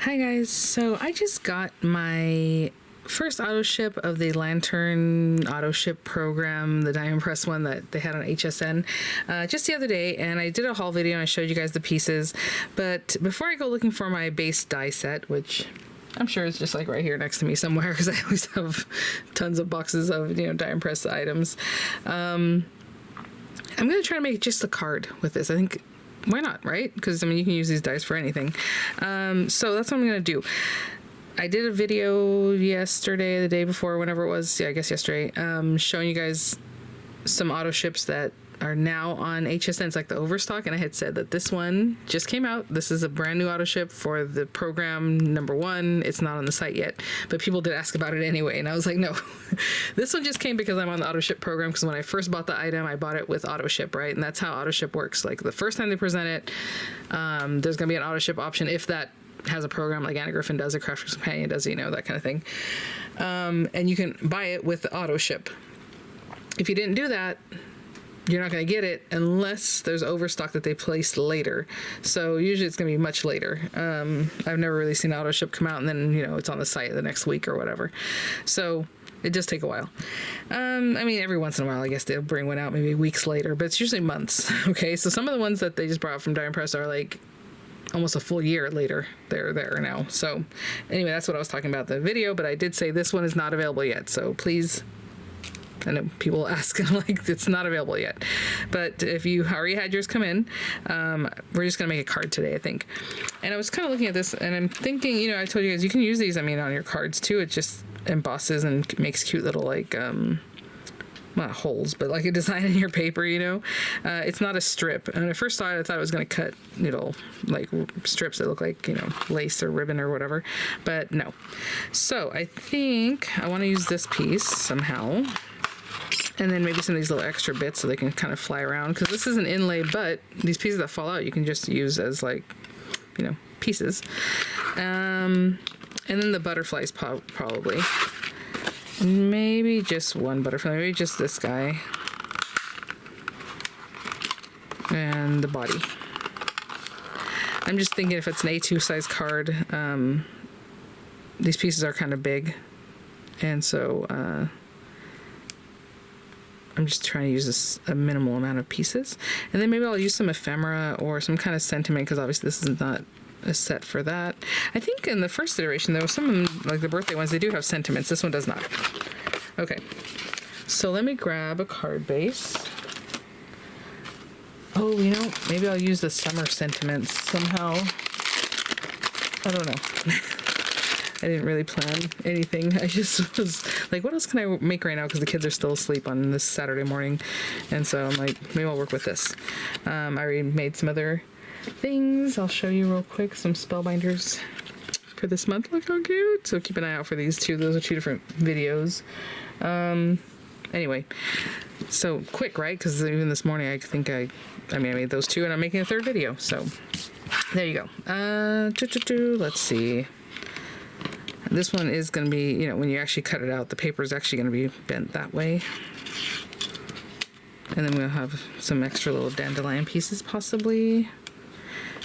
Hi guys, so I just got my first auto ship of the Lantern auto ship program, the diamond press one that they had on HSN just the other day, and I did a haul video and I showed you guys the pieces. But before I go looking for my base die set, which I'm sure is just like right here next to me somewhere because I always have tons of boxes of diamond press items, I'm gonna try to make just a card with this. I think, why not, right? Because I mean, you can use these dice for anything. So that's what I'm gonna do. I did a video yesterday, the day before, whenever it was, yeah, I guess yesterday, showing you guys some auto ships that are now on HSN. It's like the overstock, and I had said that this one just came out. This is a brand new auto ship for the program #1. It's not on the site yet, but people did ask about it anyway, and I was like, no. This one just came because I'm on the auto ship program, because when I first bought the item, I bought it with auto ship, right? And that's how auto ship works. Like the first time they present it, there's gonna be an auto ship option if that has a program like Anna Griffin does, a Crafter's Companion does, that kind of thing. And you can buy it with the auto ship. If you didn't do that, you're not going to get it unless there's overstock that they place later. So usually it's going to be much later. I've never really seen auto ship come out and then, it's on the site the next week or whatever. So it does take a while. I mean, every once in a while, I guess they'll bring one out maybe weeks later, but it's usually months. Okay. So some of the ones that they just brought from Diamond Press are like almost a full year later. They're there now. So anyway, that's what I was talking about in the video, but I did say this one is not available yet. So please, I know people ask, like, it's not available yet. But if you already had yours come in, we're just going to make a card today, I think. And I was kind of looking at this, and I'm thinking, I told you guys, you can use these, on your cards, too. It just embosses and makes cute little, like, not holes, but like a design in your paper, It's not a strip. And when I first saw it, I thought it was going to cut, like strips that look like, lace or ribbon or whatever. But no. So I think I want to use this piece somehow. And then maybe some of these little extra bits so they can kind of fly around. Because this is an inlay, but these pieces that fall out, you can just use as like, pieces. And then the butterflies probably. Maybe just one butterfly. Maybe just this guy. And the body. I'm just thinking if it's an A2 size card, these pieces are kind of big. And so, I'm just trying to use a minimal amount of pieces. And then maybe I'll use some ephemera or some kind of sentiment, because obviously this is not a set for that. I think in the first iteration, there was some, like the birthday ones, they do have sentiments. This one does not. Okay. So let me grab a card base. Oh, maybe I'll use the summer sentiments somehow. I don't know. I didn't really plan anything. I just was like, what else can I make right now? Because the kids are still asleep on this Saturday morning. And so I'm like, maybe I'll work with this. I already made some other things. I'll show you real quick some spellbinders for this month. Look how cute. So keep an eye out for these two. Those are two different videos. Anyway, so quick, right? Because even this morning, I think I made those two and I'm making a third video. So there you go. Let's see. This one is going to be, when you actually cut it out, the paper is actually going to be bent that way. And then we'll have some extra little dandelion pieces, possibly.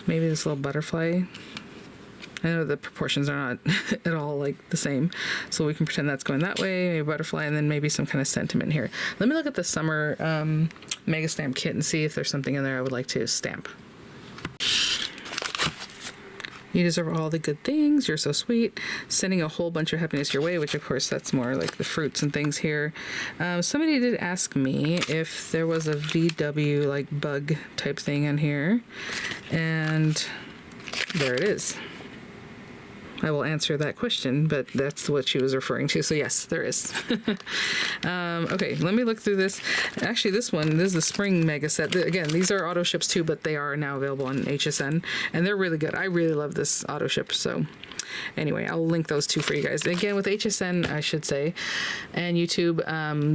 Maybe this little butterfly. I know the proportions are not at all like the same. So we can pretend that's going that way, maybe butterfly, and then maybe some kind of sentiment here. Let me look at the summer Mega Stamp kit and see if there's something in there I would like to stamp. You deserve all the good things. You're so sweet. Sending a whole bunch of happiness your way, which of course that's more like the fruits and things here. Somebody did ask me if there was a VW like bug type thing in here. And there it is. I will answer that question, but that's what she was referring to. So yes, there is. Okay, let me look through this. Actually, this is the spring mega set. Again, these are auto ships too, but they are now available on HSN, and they're really good. I really love this auto ship. So anyway, I'll link those two for you guys. Again, with HSN, I should say, and YouTube,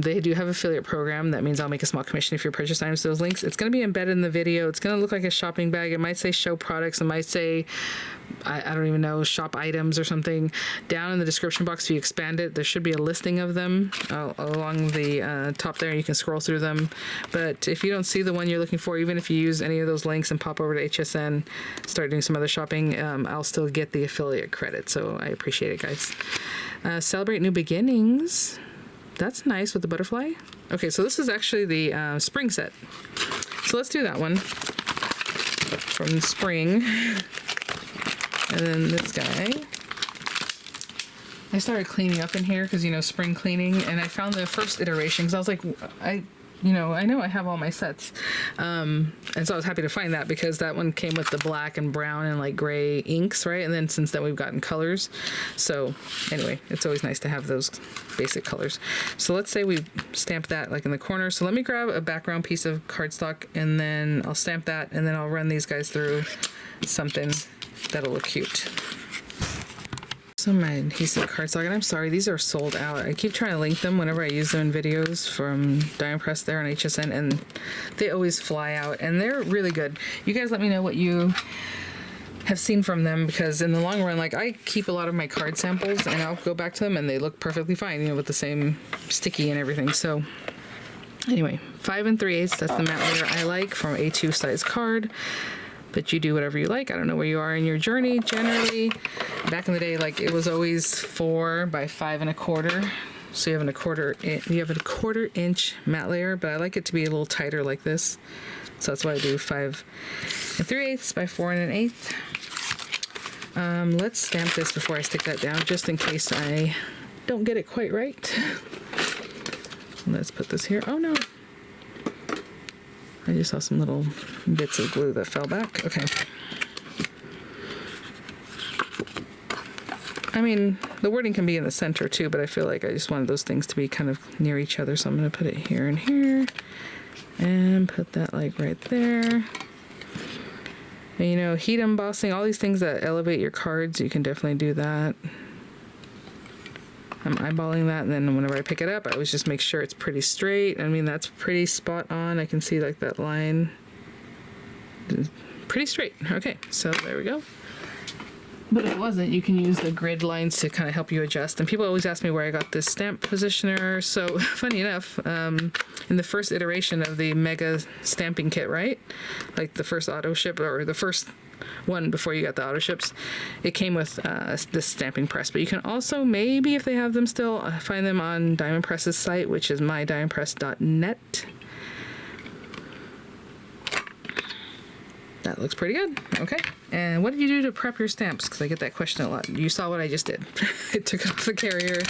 they do have affiliate program. That means I'll make a small commission if you purchase items to those links. It's going to be embedded in the video. It's going to look like a shopping bag. It might say show products. It might say, I don't even know, shop items or something. Down in the description box, if you expand it, there should be a listing of them along the top there. You can scroll through them. But if you don't see the one you're looking for, even if you use any of those links and pop over to HSN, start doing some other shopping, I'll still get the affiliate credit. So I appreciate it, guys. Celebrate new beginnings. That's nice with the butterfly. Okay, so this is actually the spring set. So let's do that one from spring. And then this guy. I started cleaning up in here because, you know, spring cleaning, and I found the first iteration because I was like, I know I have all my sets. And so I was happy to find that because that one came with the black and brown and like gray inks, right? And then since then we've gotten colors. So anyway, it's always nice to have those basic colors. So let's say we stamp that like in the corner. So let me grab a background piece of cardstock and then I'll stamp that and then I'll run these guys through something that'll look cute. So my adhesive cardstock, and I'm sorry, these are sold out. I keep trying to link them whenever I use them in videos from Diamond Press there on HSN, and they always fly out, and they're really good. You guys let me know what you have seen from them, because in the long run, like, I keep a lot of my card samples, and I'll go back to them, and they look perfectly fine, you know, with the same sticky and everything. So anyway, 5 3/8, that's the matte layer I like from A2 size card. But you do whatever you like. I don't know where you are in your journey. Generally, back in the day, like, it was always 4 by 5 1/4. So you have a quarter inch matte layer, but I like it to be a little tighter like this. So that's why I do 5 3/8 by 4 1/8. Let's stamp this before I stick that down, just in case I don't get it quite right. Let's put this here. Oh no. I just saw some little bits of glue that fell back. Okay. I mean, the wording can be in the center too, but I feel like I just wanted those things to be kind of near each other. So I'm going to put it here and here and put that like right there. And, you know, heat embossing, all these things that elevate your cards, you can definitely do that. I'm eyeballing that, and then whenever I pick it up, I always just make sure it's pretty straight. I mean, that's pretty spot on. I can see like that line. Pretty straight. Okay, so there we go. But if it wasn't, you can use the grid lines to kind of help you adjust. And people always ask me where I got this stamp positioner. So funny enough, in the first iteration of the Mega stamping kit, right? Like the first Autoship, or the first one before you got the Autoships, it came with this stamping press. But you can also, maybe if they have them still, find them on Diamond Press's site, which is mydiamondpress.net. That looks pretty good. Okay. And what did you do to prep your stamps? Because I get that question a lot. You saw what I just did. I took it off the carrier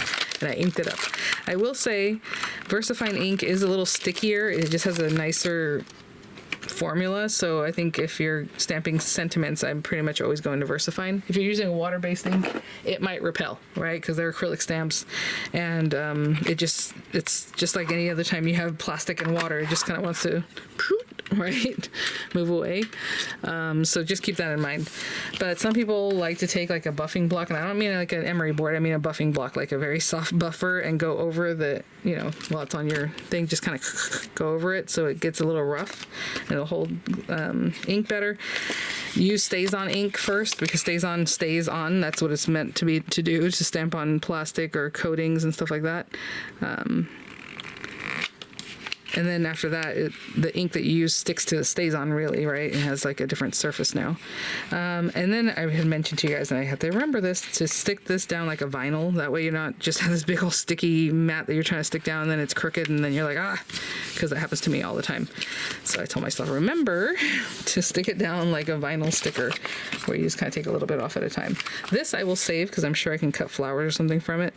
and I inked it up. I will say VersaFine ink is a little stickier. It just has a nicer formula. So I think if you're stamping sentiments, I'm pretty much always going to VersaFine. If you're using a water-based ink, it might repel, right? Because they're acrylic stamps, and it's just like any other time you have plastic and water. It just kind of wants to, right, move away. So just keep that in mind. But some people like to take like a buffing block, and I don't mean like an emery board. I mean a buffing block, like a very soft buffer, and go over the, you know, while it's on your thing, just kind of go over it so it gets a little rough. It'll hold ink better. Use stays on ink first, because stays on. That's what it's meant to do, to stamp on plastic or coatings and stuff like that. And then after that, the ink that you use stays on, really, right? It has like a different surface now. And then I had mentioned to you guys, and I have to remember this, to stick this down like a vinyl. That way you're not just have this big old sticky mat that you're trying to stick down, and then it's crooked, and then you're like, because that happens to me all the time. So I told myself, remember to stick it down like a vinyl sticker, where you just kind of take a little bit off at a time. This I will save, because I'm sure I can cut flowers or something from it.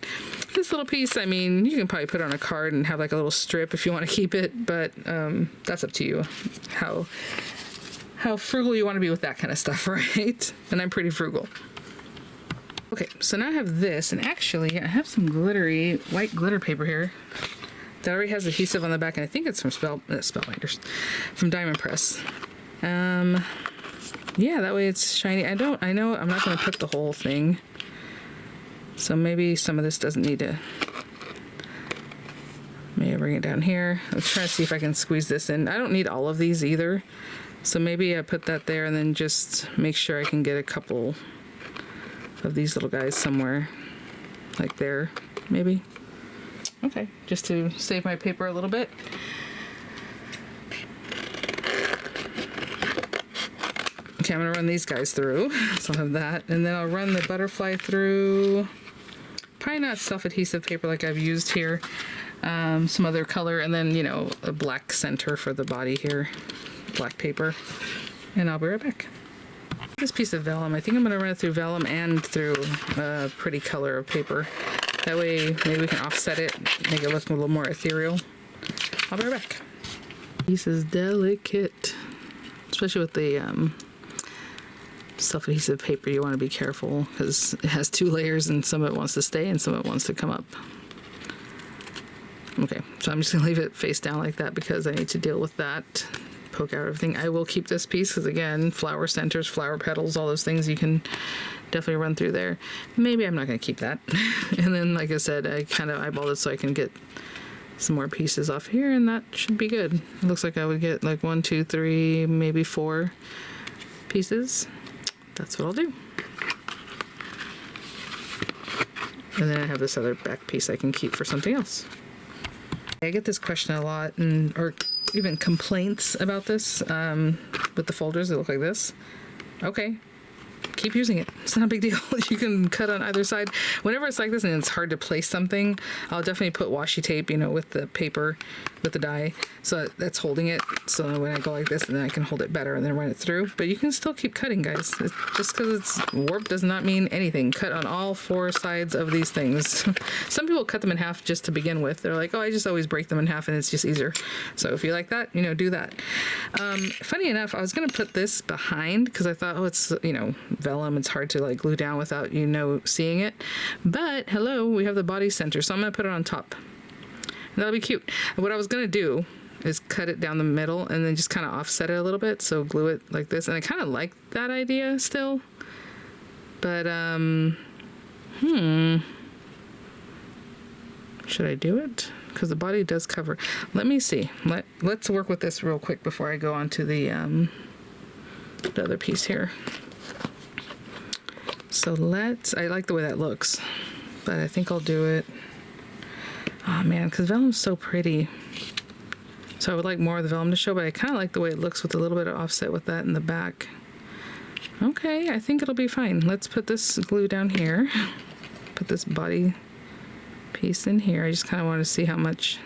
This little piece, I mean, you can probably put it on a card and have like a little strip if you want to keep it, but that's up to you how frugal you want to be with that kind of stuff, right? And I'm pretty frugal. Okay, so now I have this, and actually I have some glittery white glitter paper here that already has adhesive on the back, and I think it's from Spellbinders, from Diamond Press. Yeah, that way it's shiny. I know I'm not going to put the whole thing. So maybe some of this doesn't need to, maybe bring it down here. Let's try to see if I can squeeze this in. I don't need all of these either. So maybe I put that there and then just make sure I can get a couple of these little guys somewhere, like there, maybe. Okay, just to save my paper a little bit. Okay, I'm gonna run these guys through, so I'll have that. And then I'll run the butterfly through, probably not self-adhesive paper like I've used here, some other color, and then, you know, a black center for the body here, black paper, and I'll be right back. This piece of vellum, I think I'm gonna run it through vellum and through a pretty color of paper. That way, maybe we can offset it, make it look a little more ethereal. I'll be right back. This is delicate, especially with the self-adhesive paper. You want to be careful because it has two layers, and some of it wants to stay and some of it wants to come up. Okay, so I'm just gonna leave it face down like that because I need to deal with that. Poke out everything. I will keep this piece because, again, flower centers, flower petals, all those things you can definitely run through there. Maybe I'm not going to keep that. And then, like I said, I kind of eyeballed it so I can get some more pieces off here, and that should be good. It looks like I would get like 1, 2, 3, maybe 4 pieces. That's what I'll do. And then I have this other back piece I can keep for something else. I get this question a lot, or even complaints about this with the folders that look like this. Okay, keep using it. It's not a big deal. You can cut on either side. Whenever it's like this and it's hard to place something, I'll definitely put washi tape, you know, with the paper, with the die, so that's holding it. So when I go like this, then I can hold it better and then run it through. But you can still keep cutting, guys. Just because it's warped does not mean anything. Cut on all 4 sides of these things. Some people cut them in half just to begin with. They're like, oh, I just always break them in half and it's just easier. So if you like that, you know, do that. Funny enough, I was going to put this behind because I thought, oh, it's, you know, vellum. It's hard to like glue down without, you know, seeing it. But hello, we have the body center. So I'm going to put it on top. And that'll be cute. And what I was going to do is cut it down the middle and then just kind of offset it a little bit. So glue it like this. And I kind of like that idea still. But, should I do it? Because the body does cover. Let me see. Let's work with this real quick before I go on to the other piece here. So I like the way that looks, but I think I'll do it. Oh man, because vellum's so pretty. So I would like more of the vellum to show, but I kind of like the way it looks with a little bit of offset with that in the back. Okay, I think it'll be fine. Let's put this glue down here. Put this body piece in here. I just kind of want to see how much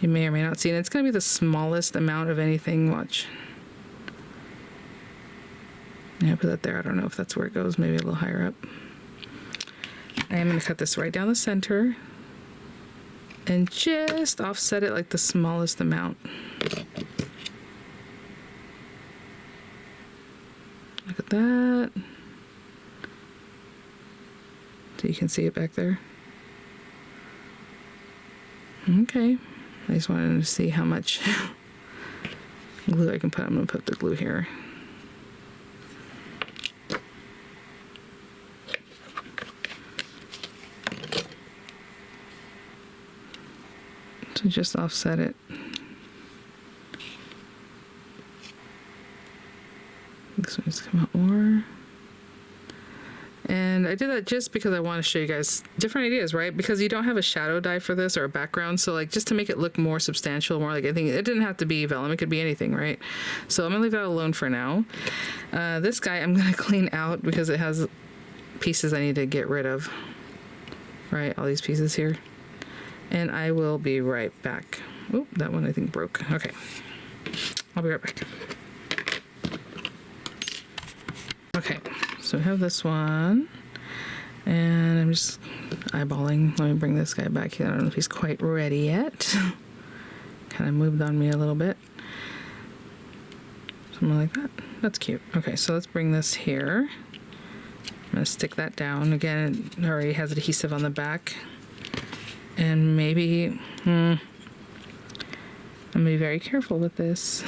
you may or may not see. And it's going to be the smallest amount of anything. Watch. Yeah, put that there. I don't know if that's where it goes. Maybe a little higher up. I am going to cut this right down the center and just offset it like the smallest amount. Look at that. So you can see it back there. Okay. I just wanted to see how much glue I can put. I'm going to put the glue here. So just offset it. This one's come out more. And I did that just because I want to show you guys different ideas, right? Because you don't have a shadow die for this or a background. So like just to make it look more substantial, more like, I think it didn't have to be vellum. It could be anything, right? So I'm going to leave that alone for now. This guy I'm going to clean out because it has pieces I need to get rid of, right? All these pieces here. And I will be right back. Oh, that one I think broke. Okay. I'll be right back. Okay, so we have this one. And I'm just eyeballing. Let me bring this guy back here. I don't know if he's quite ready yet. Kind of moved on me a little bit. Something like that. That's cute. Okay, so let's bring this here. I'm going to stick that down. Again, it already has adhesive on the back. And maybe, I'm going to be very careful with this.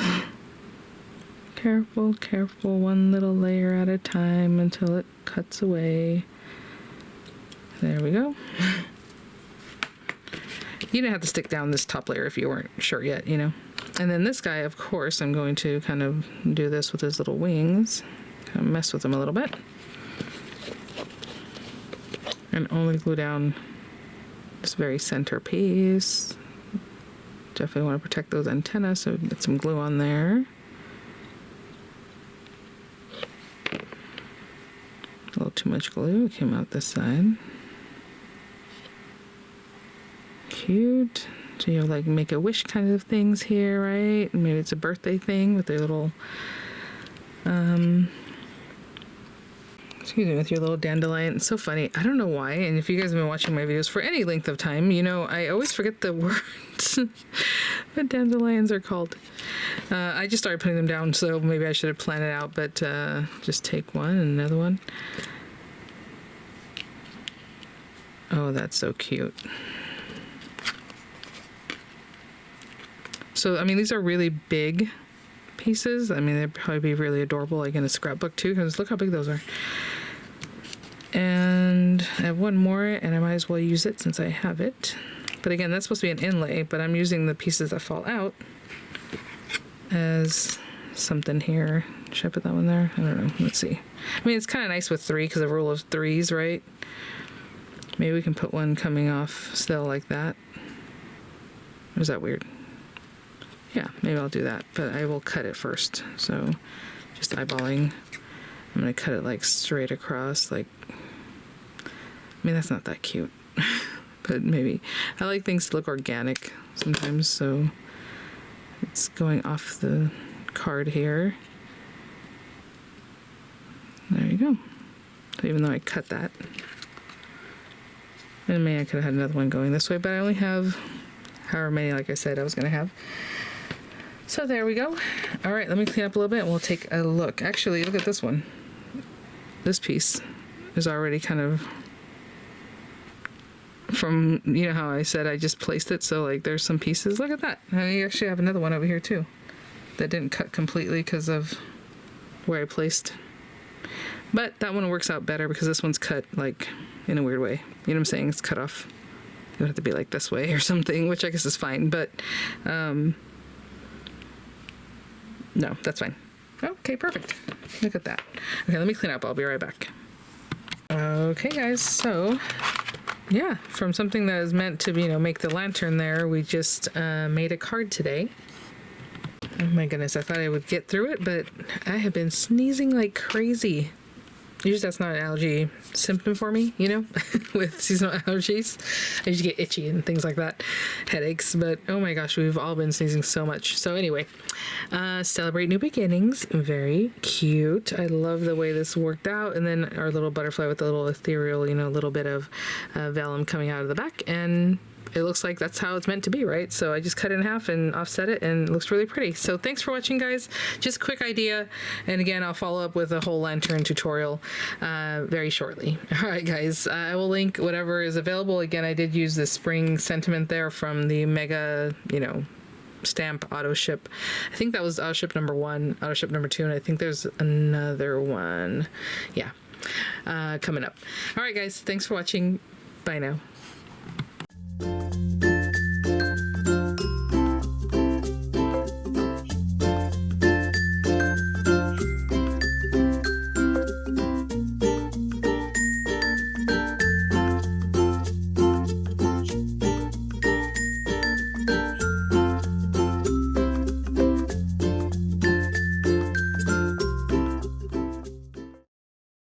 Careful, careful, one little layer at a time until it cuts away. There we go. You didn't have to stick down this top layer if you weren't sure yet, you know. And then this guy, of course, I'm going to kind of do this with his little wings. Kind of mess with them a little bit. And only glue down this very center piece. Definitely want to protect those antennas, so get some glue on there. A little too much glue came out this side. Cute. So you have like make a wish kind of things here, right? Maybe it's a birthday thing with their little excuse me, with your little dandelion. It's so funny. I don't know why, and if you guys have been watching my videos for any length of time, you know I always forget the words what dandelions are called. I just started putting them down, so maybe I should have planned it out, but just take one and another one. Oh, that's so cute. So, I mean, these are really big pieces. I mean, they'd probably be really adorable, like in a scrapbook too, because look how big those are. And I have one more, and I might as well use it since I have it. But again, that's supposed to be an inlay, but I'm using the pieces that fall out as something here. Should I put that one there? I don't know. Let's see. I mean, it's kind of nice with three because the rule of threes, right? Maybe we can put one coming off still like that. Or is that weird? Yeah, maybe I'll do that, but I will cut it first. So just eyeballing. I'm gonna cut it like straight across, like, I mean, that's not that cute, but maybe. I like things to look organic sometimes, so it's going off the card here. There you go. So even though I cut that, and maybe I could have had another one going this way, but I only have however many, like I said, I was gonna have. So there we go. All right, let me clean up a little bit and we'll take a look. Actually, look at this one. This piece is already kind of from, you know how I said I just placed it, so like there's some pieces. Look at that. And you actually have another one over here too that didn't cut completely because of where I placed. But that one works out better because this one's cut like in a weird way. You know what I'm saying? It's cut off. It would have to be like this way or something, which I guess is fine, but no, that's fine. Okay, perfect. Look at that. Okay, let me clean up. I'll be right back. Okay, guys, so yeah, from something that is meant to, you know, make the lantern there, we just made a card today. Oh my goodness, I thought I would get through it, but I have been sneezing like crazy. Usually that's not an allergy symptom for me, you know, with seasonal allergies. I usually get itchy and things like that, headaches, but oh my gosh, we've all been sneezing so much. So anyway, celebrate new beginnings. Very cute. I love the way this worked out. And then our little butterfly with a little ethereal, you know, little bit of vellum coming out of the back, and it looks like that's how it's meant to be, right? So I just cut it in half and offset it, and it looks really pretty. So thanks for watching, guys. Just a quick idea. And again, I'll follow up with a whole lantern tutorial very shortly. All right, guys, I will link whatever is available. Again, I did use the spring sentiment there from the Mega, you know, stamp Autoship. I think that was Autoship number 1, Autoship number 2, and I think there's another one. Yeah, coming up. All right, guys, thanks for watching. Bye now.